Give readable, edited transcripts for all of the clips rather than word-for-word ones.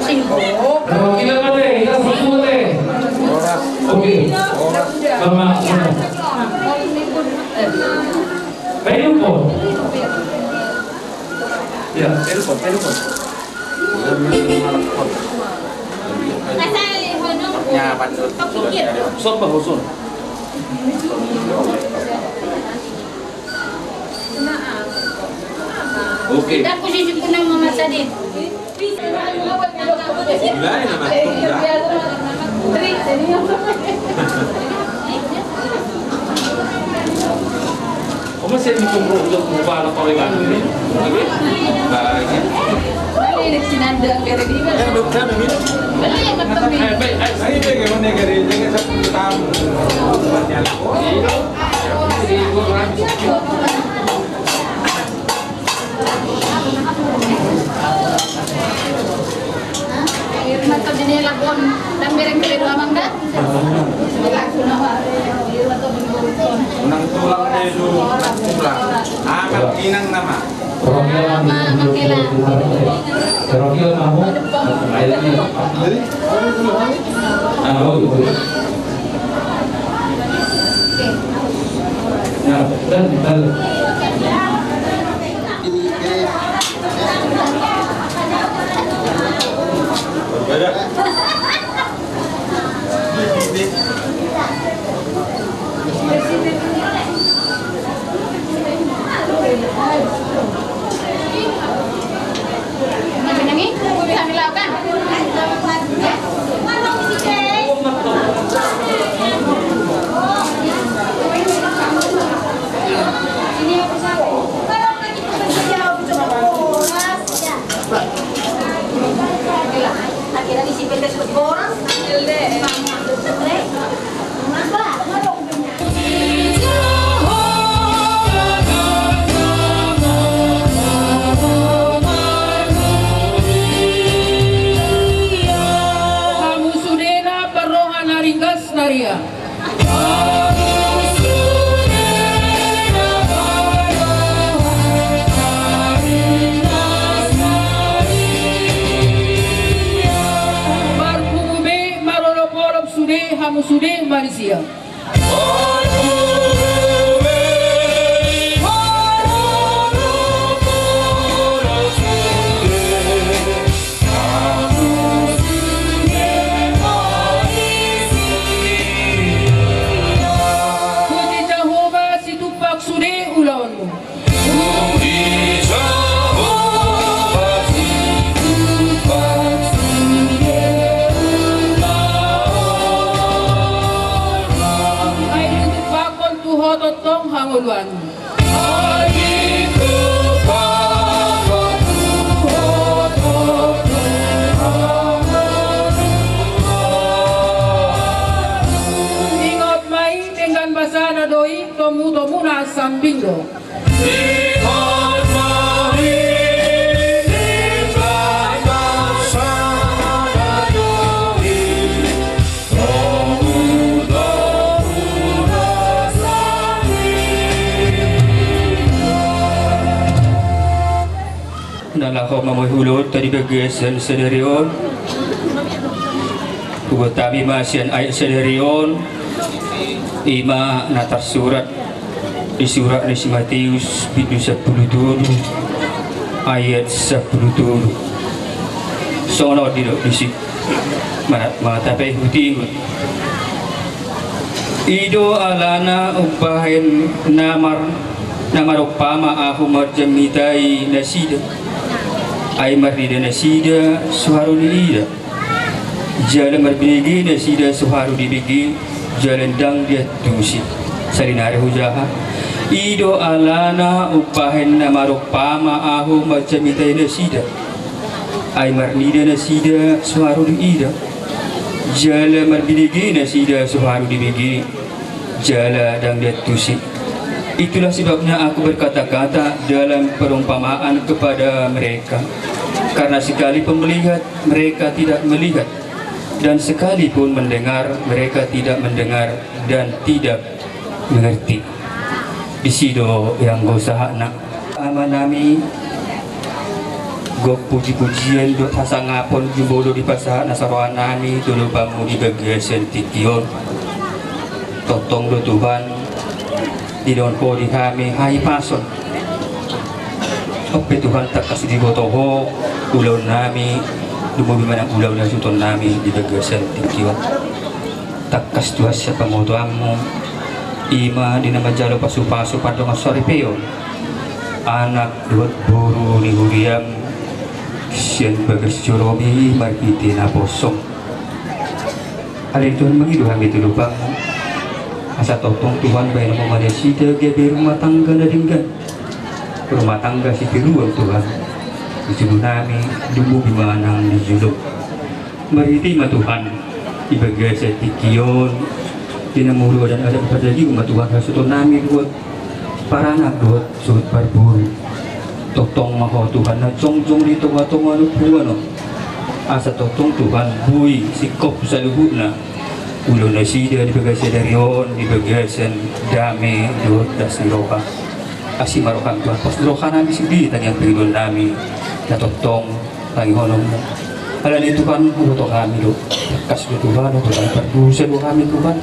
Sibuk. Ilan mo te? Ilan mo te? Okay. Tama. Telepon. Ya, telepon. Son ba son? Okay. Tidak posisi ko ng mga sadit. Bilangin naman. Kung masaya mo kung bala pa rin ano rin? Bagay. Balik sinanda ang gara di ba? Balik magpapit. Ay, bigay mo na gari. Tingnan sa putang. Panyala ko. Irma to dinila kon dan mereng-mereng lamang dah. Unang tulang na yun. Tulang. Inang nama. Terokil mau. Ya, dan. Beda. Nangi, bisa melakukan. Akhirnya disipin ke orang, Kamu sudena perrohan naringgas naria. Marpumube marolopolop sude hamu sude Malaysia. Puji Jehovah situpak sude ulawanmu. Ay tutupakon tuhototong hanguluanmu. Ingat mai dengan bahasa nadoi tomu na sambindo. Nalakau mamahulot tadi kegesan sederion Kubutami masian ayat sederion Ima natar surat di surat Nasi Matius Bidu 10 ayat 10 Sono tidak disik Matapai huti Ido alana upahin namar upama aku marjamitai nasida ay marida nasida suharu nida jalan marbigi nasida suharu dibigi jalan dang dia tusi salinare hujaha ido alana upahin namarupama aku marjamitai nasida ay marnida nasida suharu nida jalan marbigi nasida suharu dibigi jalan dang dia tusi. Itulah sebabnya aku berkata-kata dalam perumpamaan kepada mereka. Karena sekalipun melihat, mereka tidak melihat. Dan sekalipun mendengar, mereka tidak mendengar dan tidak mengerti. Di sido yang usaha nak amanami Gok puji-pujian do sasangapon jumbo di pasahan nasaroan nami dulu bamu di bagian sentikion. Totong do Tuhan di daun po di kami hai pason. Oke Tuhan tak kasih di botoho ulau nami dumubi manang ulau na suton nami di bagian sentikion. Tak kas Tuhan siapa mau tuamu ima di nama jalo pasu-pasu padong sore peon. Anak dua buru ni huriam sian bagas joromi margiti na posong. Ada Tuhan mengidu kami tu lubang. Asa totong Tuhan bayi nama Malaysia dia rumah tangga na dinggan. Rumah tangga si piruan Tuhan. Dijulu nami dumu bimanang dijulu. Margiti ma Tuhan ibagai setikion. Dinamuru dan ada pada di umat Tuhan hasuton nami buat para anak buat sulit berburu. Totong maho Tuhan na jong-jong di tonga-tonga lupuan asa totong Tuhan bui sikop sa luhut na ulo na sida di bagasan darion di bagasan dami doon das niroka asi marokan Tuhan pas niroka namin sidi tanyang prilon namin na totong lagi honong mo ala ni Tuhan uto kami do kas do Tuhan Tuhan perdusa do kami Tuhan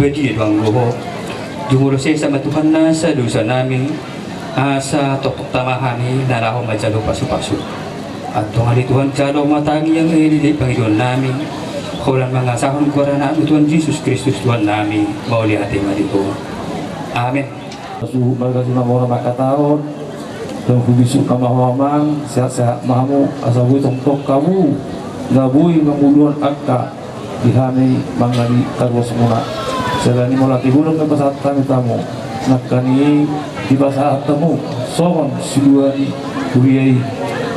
bedi doang loho jumulo saya sama Tuhan nasa dosa namin asa tokok tamahani naraho majalo pasu-pasu at tungali Tuhan jalo matangi yang di Panginoon namin kulang mga sahon ko na Tuhan Jesus Kristus Tuhan namin mauli hati marito amin. Magkasi mamora makataon dan kubisuk kamahwamang sehat-sehat mahamu asabu tok kamu gabui manguluan akka dihani mangani tarwas muna selani molati hulung ke pasat kami tamu nakani di pasat tamu sohon siduani kuriai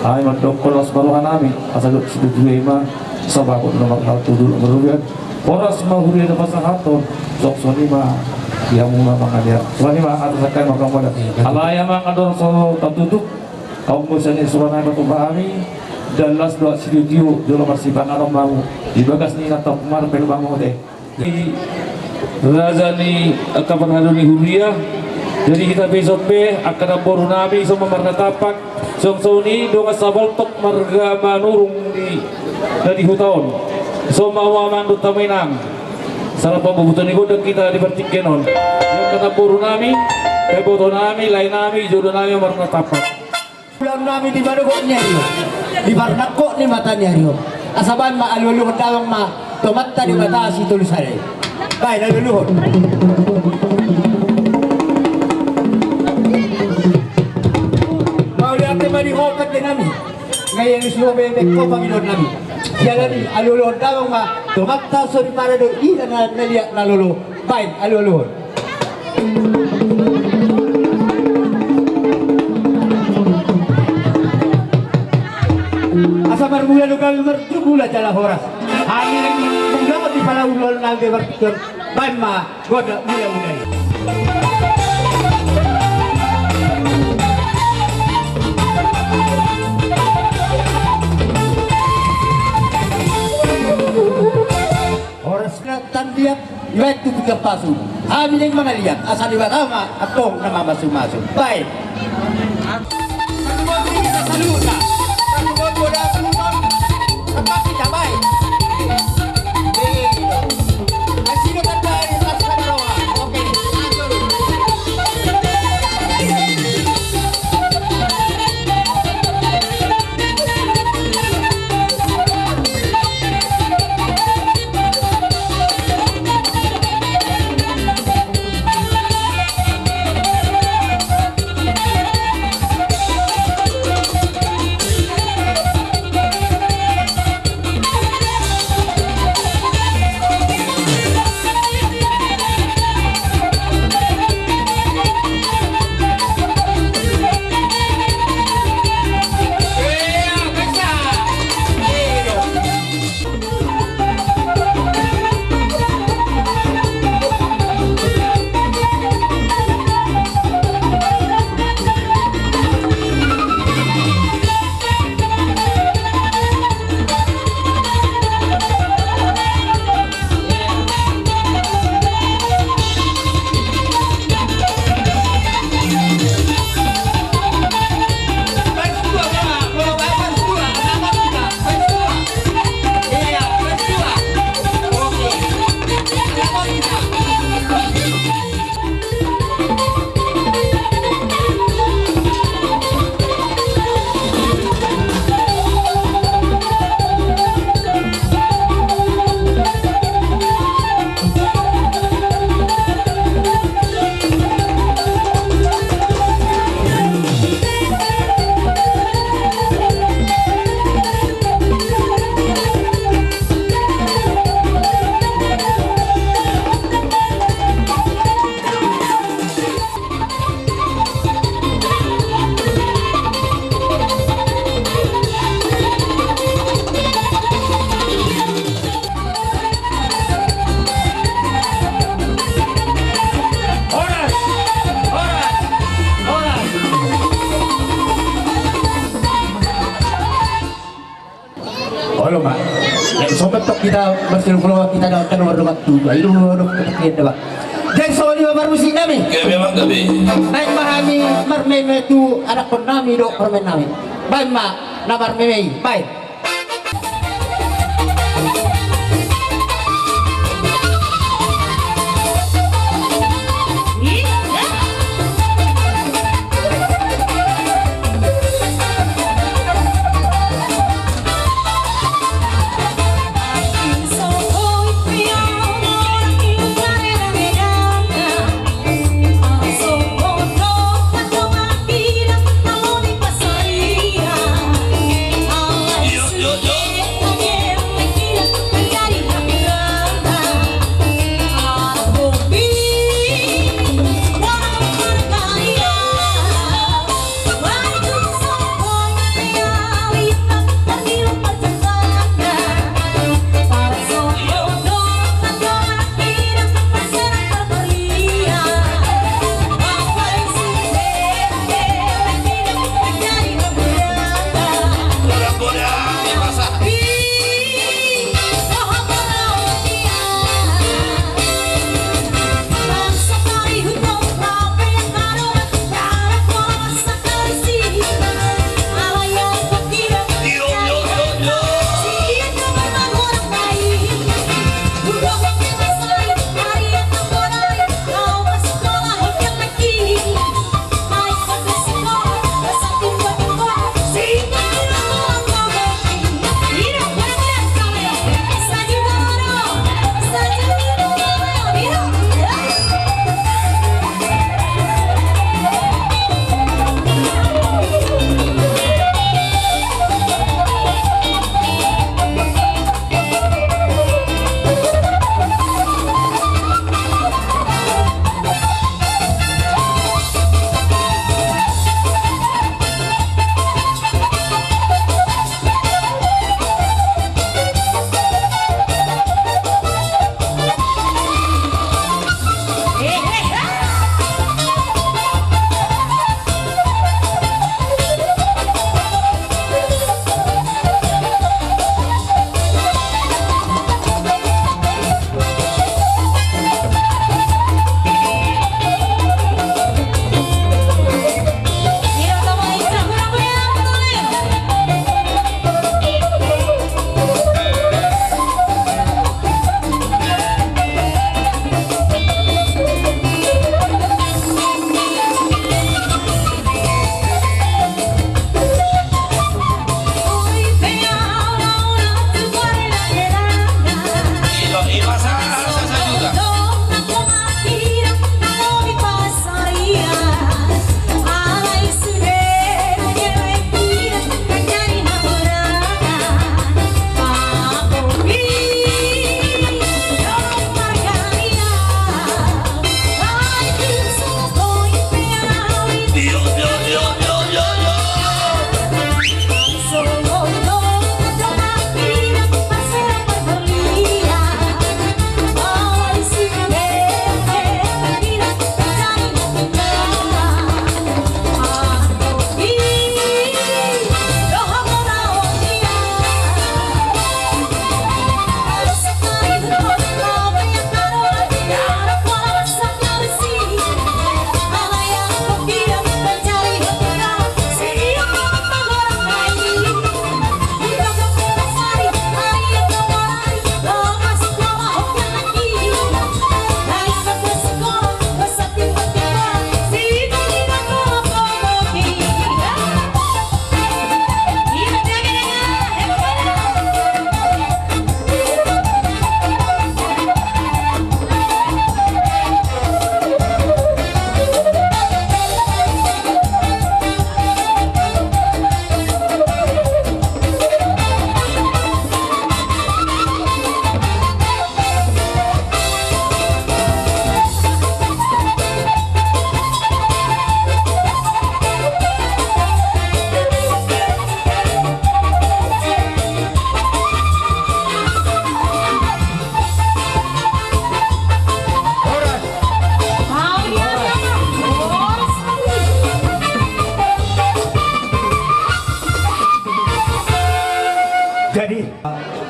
ay mandok kolas baruhan nami asal siduai ma sabakot nomor hal tudul merugian poras mahuri ada pasat haton sok soni ma yang mula mangadia soni ma atas akan makam pada alaya mangador so tatutuk kaum musani surana batu bahami dan las doa sidiu dulu masih pangarom mau di bagas ni atau mar pelu bangun deh Razani kapan haduni huria jadi kita besok be akan boru nabi so memarnatapak soni donga sabal tok marga manurung di dari hutaon so mawa mandu tamenang salah pembutuhan ibu dan kita dipertikenon yang kata boru nami keboto nami lain nami jodoh nami marnatapak pulang nami di mana kok nyario di barnak kok ni mata nyario asaban ma alulu tawang ma tomatta di mata si tulisannya baik lalu luhut mau lihat tema di hokat din nami ngayon isuwa bebek ko Panginoon nami jalan alulu tawang ma tomatta so di para do ina na naliak lalulu baik alulu asabar mula lugar berjubula jala horas angin menggamat di pala ulol nalde bertukar banma goda mula-mulai horas na tandiak iwet tu tiga pasu amin yang mengaliat asal iwatama atong nama masu-masu baik Halo mak. Lain sobat tok kita berseluruh kita dalam nomor 27. Itu nomor kita Pak. Jadi soal di babar musik kami. Memang gabi. Naik mahami marmain itu anak pun nami dok permain nami. Baik mak, nabar memei. Baik. Yo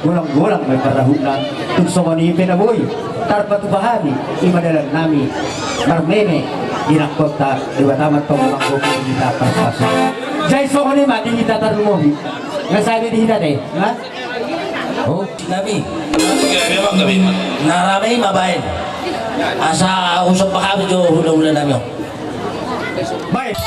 gulang-gulang may parahunan tugso ni pinaboy tarpat bahani imadalan nami marmene dinakot ta diwatamat tong mangkok kita pasasa jay so ni ma di kita tarumuhi ngasabi di hina deh ha Oh, Nabi. Memang kami. Naramay mabayan. Asa usap pa kami jo hula-hula namin. baik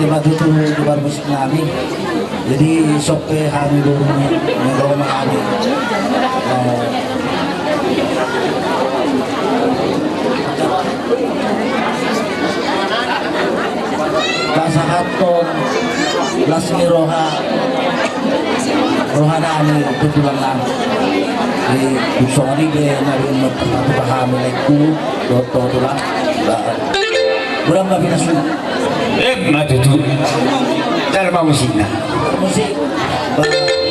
Di matuto di bar musik namin. Jadi sope hari dulu nagawa mga amin. Kasahaton lasmi roha namin tutulang lang. Di gusto nga rin narin magpapahami like ku toto lang. Kurang ba pinasun? matutu dalam musik na Musik. Vale,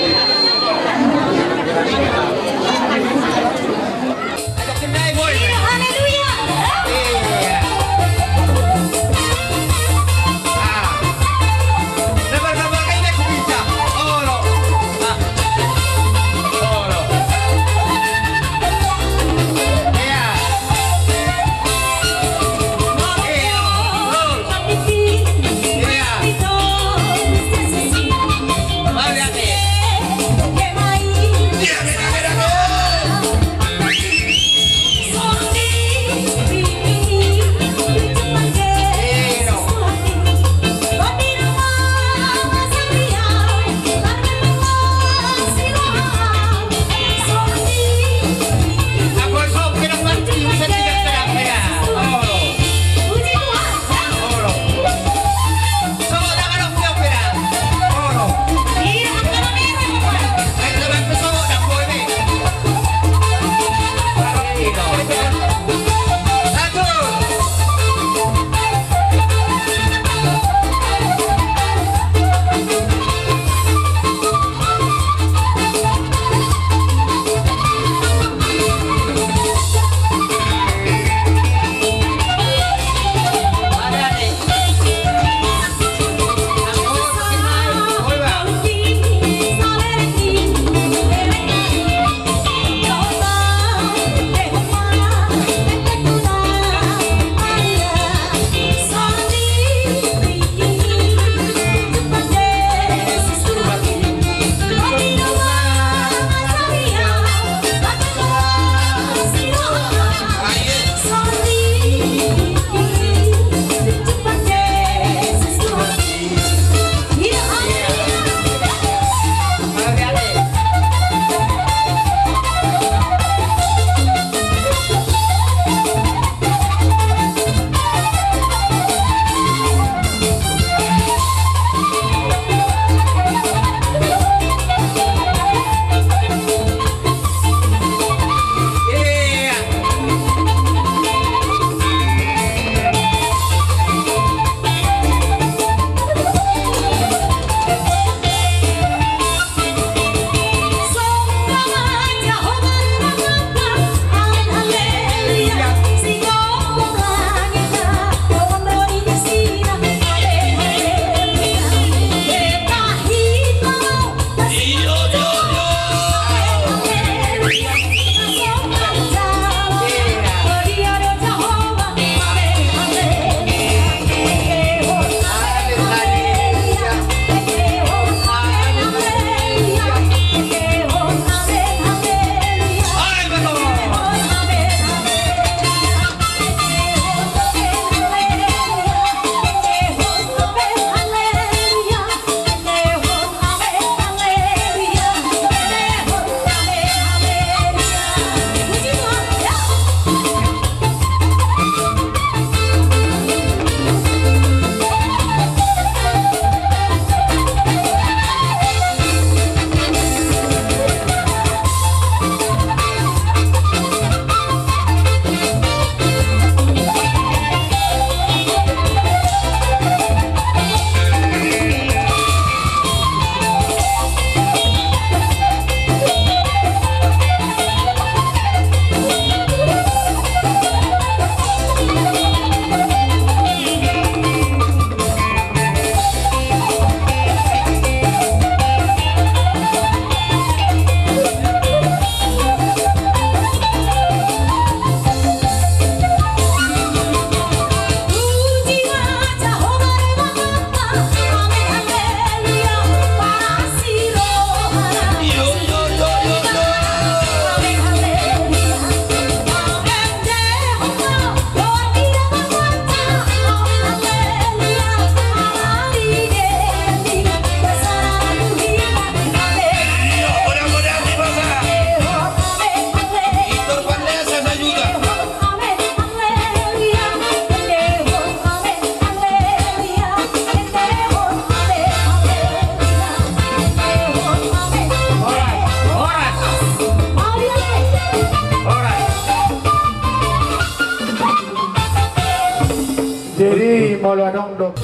Polo dong dong.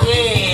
Ay,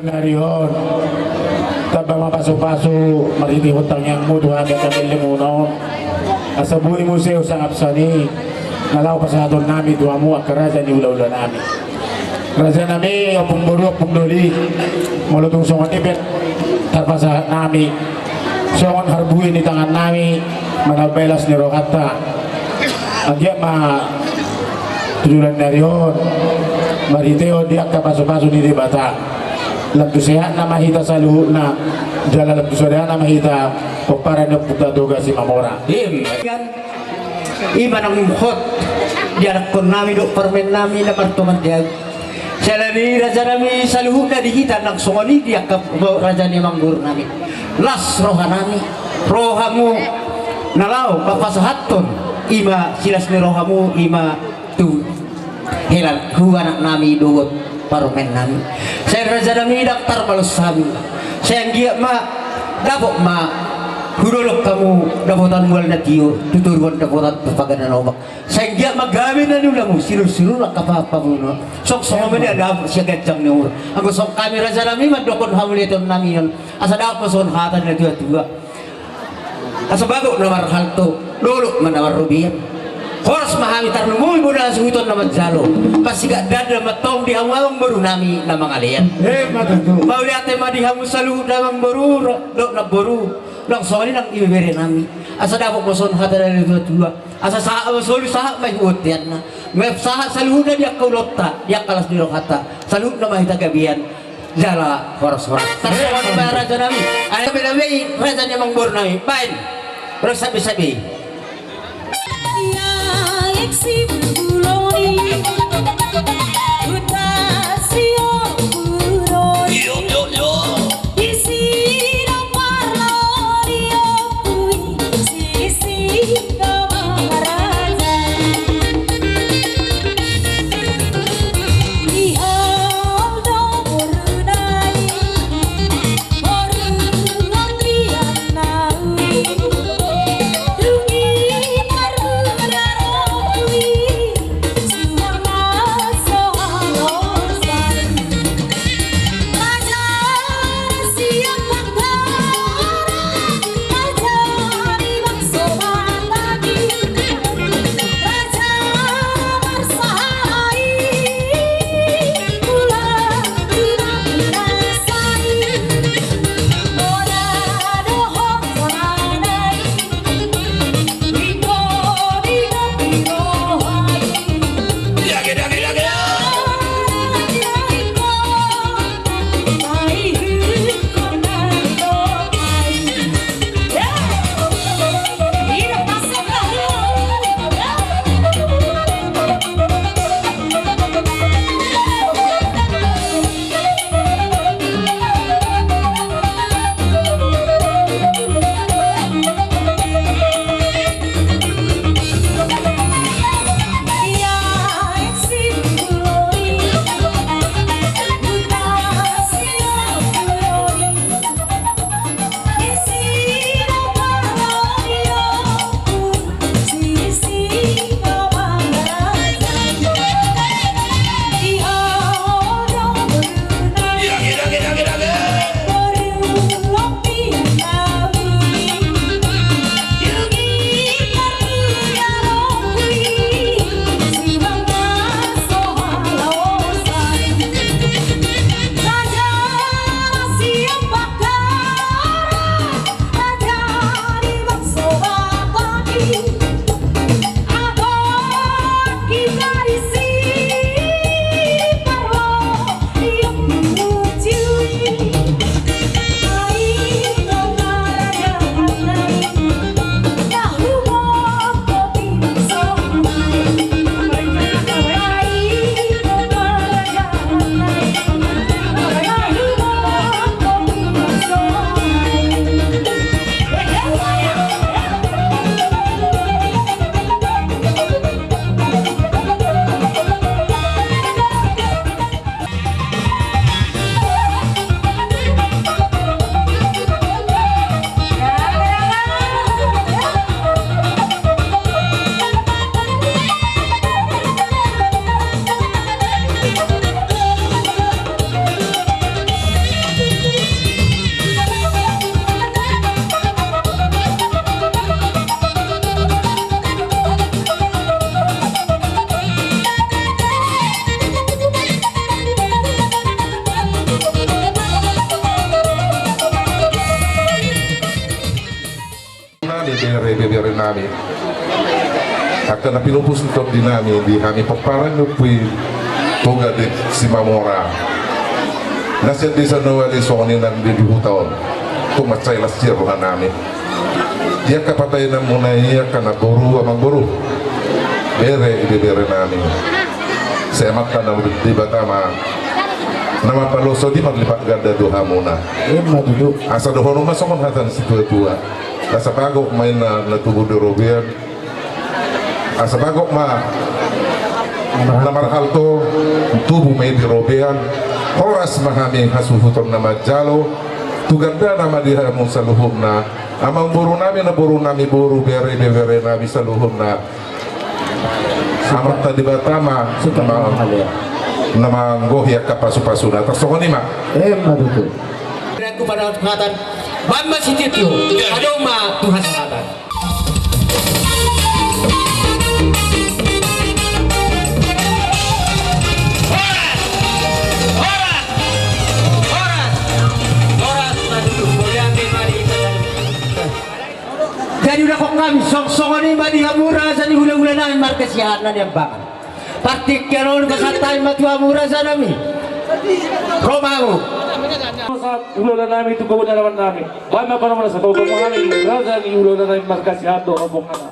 narion tabang mapaso-paso mariti hutang yang mo duha ka kami limunon asabuhi mo siya sa apsani nalaw pasadon nami duha mo akaraja ni ula-ula nami raja nami opong buruk opong doli mulutong songon ipit tarpasa nami songon harbuhi ni tangan nami manabelas ni Rokata agya ma tujulan narion mariteo dia kapaso-paso ni dibata labdo sehat na mahita sa luho na jala labdo sehat na mahita o para na puta doga si Mamora iba ng mukhot dianak ko namin do permen namin na martuman diag sila ni raja namin sa luho na dihita ng sungoni diak raja ni Manggur namin las roha namin roha mo nalaw papasahaton ima silas ni roha mo ima tu hilang huwanak nami dugot parumen nami saya raja nami daktar balus sami saya giat ma dabok ma hudolok kamu dapotan mual na tiyo tuturuan dapotan pagana omak saya giat magamin na nula mo siru-siru lang kapapa mo no sok-sok mo niya dabok siya gajang ni ura ang sok kami raja nami madokon hamuliton nami yun asa dapat son hatan na dua-dua asa bago na marhal to lulok manawar rubiyan Horas mahami tarnumuy mo na suhuton na magjalo pasiga dada matong di hawang baru nami na mga liyan mauli ate madihamu sa luhod namang baru do na baru lang soli nang ibiberi nami asa dapat mo son hata na dua-dua asa sa soli saha may huot yan na may saha sa luhod na diyak kaulota diyak kalas ni Rokata sa luhod na mahita gabihan jala horas-horas tarsawan pa raja nami ay kami raja niya mang baru nami pain pero sabi-sabi Eksi buloni utasio buloni isi no parlorio kui sisi kamaraja ihal do borunai borunang bianau namin. Akan na pinupus ito din namin, di kami paparang nupwi tuga di si Mamora. Nasyan di sa nuwali soni ng bibihutaon, tumatsay lasirruhan namin. Dia kapatay na muna iya ka na buru amang buru. Bere, ibibere namin. Sa emat ka na di ba tama, nama paloso di maglipat ganda duha muna. Asa doho rumah somon hatan si tua-tua. Asa bagok main na natubo di Robian. Asa bagok ma namarhal to tubo may di Robian. Oras mahami hasuhuton na majalo. Tuganda nama diha mo sa luhub na. Amang buru nami na buru nami buru bere nami sa luhub na. Amat tadi batama nama gohya ka pasu-pasu na tasoko ni ma Maduto. Aku pada Tuhan, Mama Sititio, ada ma Tuhan sahabat. Jadi udah kok kami song-songan ini madi hamura sa ni hula-hula namin markasihan na niyang bakan. Partik karon kasatay matua mura sa nami. Romago. Sa ulo na namin ito gawin na naman namin. Bahay mapanong na sa totoo mga namin. Raza ni ulo na namin markasihan doon ang bukana.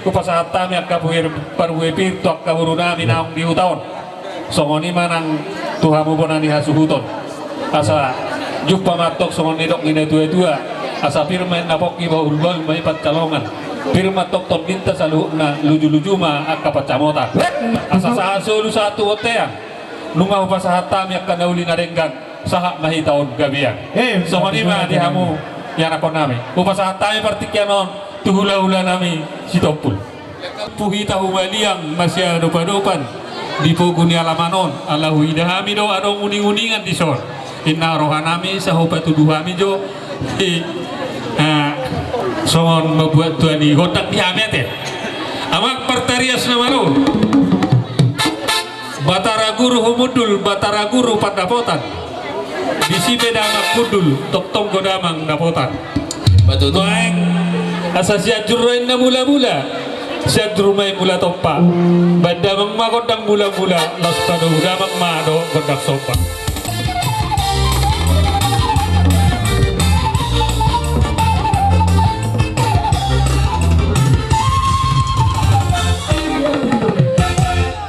kupasahata mi akabuhir paruhipir tu akaburu nami naong diutaon songoni manang tuhamu bonani hasuhuton asa jumpa matok songoni dok ngine tua asa firman napok iba ulbal mai patkalongan firman tok ton minta salu na luju ma akapacamota asa sahaso lu satu otean nunga upasahata mi akanauli narenggan sahak mahitaon gabian songoni ma dihamu yang ako nami upasahata mi partikianon tuhula-hula nami si Topul puhita humaliang masya dopan di puguni alamanon Allahu idahami do adong uning-uningan di sor inna rohanami sahupatu duhami jo songon membuat tuan di gotak di amete amak pertarias namanu batara guru humudul batara guru pandapotan bisi bedama kudul tok-tok godamang dapotan batu toeng asa siajurrain na mula-mula siajurmay mula topa bandamang magondang mula-mula laspado damang mado gondang sopa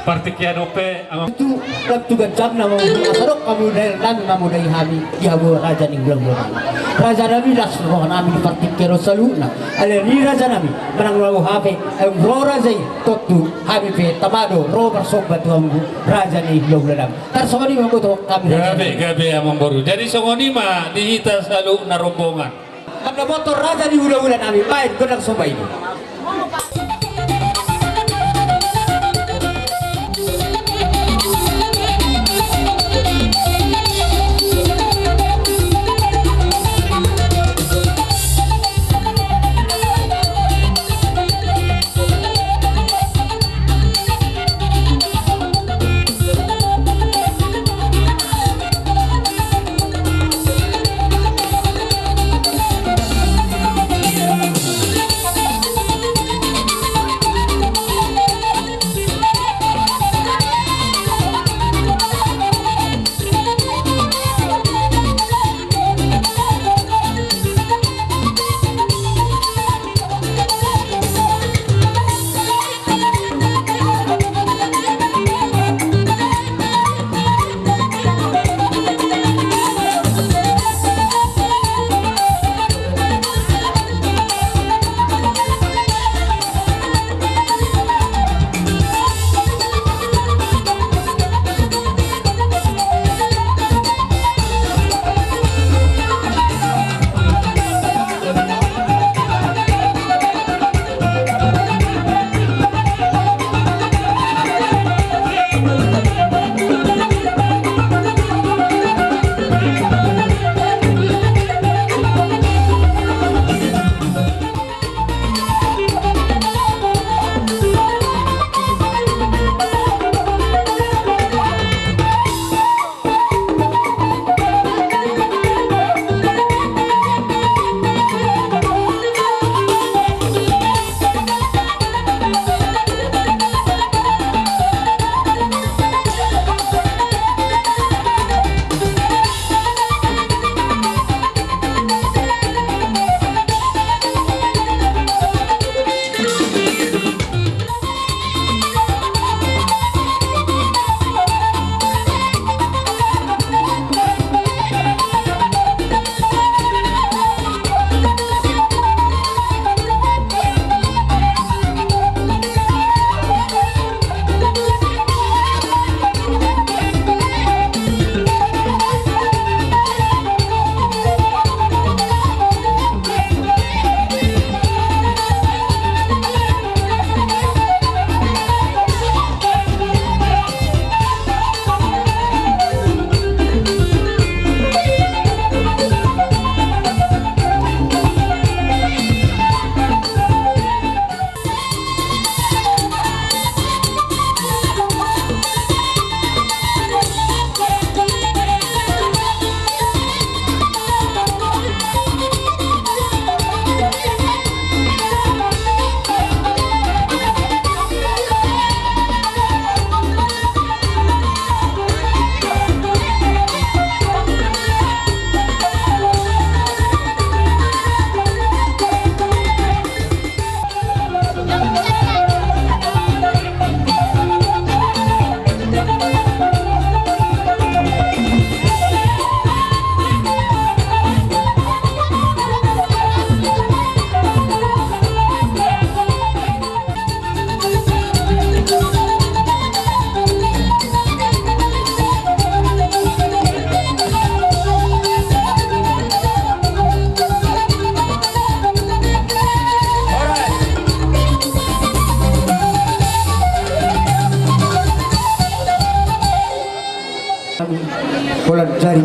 partikiano pe ang itu tugas jam nama asarok kamu dari kami kamu dari kami dihabu raja ning bilang raja nami das roh nami di partik kero saluna ale ni raja nami menang lagu hape bro raja totu habi pe tamado ro bersobat tuamu raja ni bilang tarsoni mau to kami gabe among boru jadi songoni mah dihita selalu na rombongan karena motor raja di ulah-ulah nami main gondang soba ini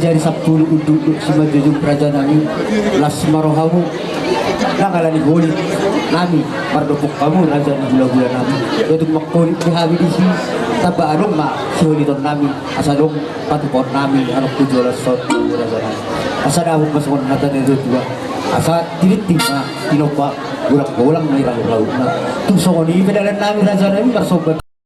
menjadi 10 untuk si majujung kerajaan nami las marohamu nangalani golit nami mardopok kamu raja di gula-gula nami untuk makulit di habi di si taba anong ma si holiton nami asadong patupon nami anong kujola sot raja nami asadawag masukon natin ito dua asa tinitima tinopa gulang-gulang may ragu-ragu na tung songoni pedalan nami raja nami bersobat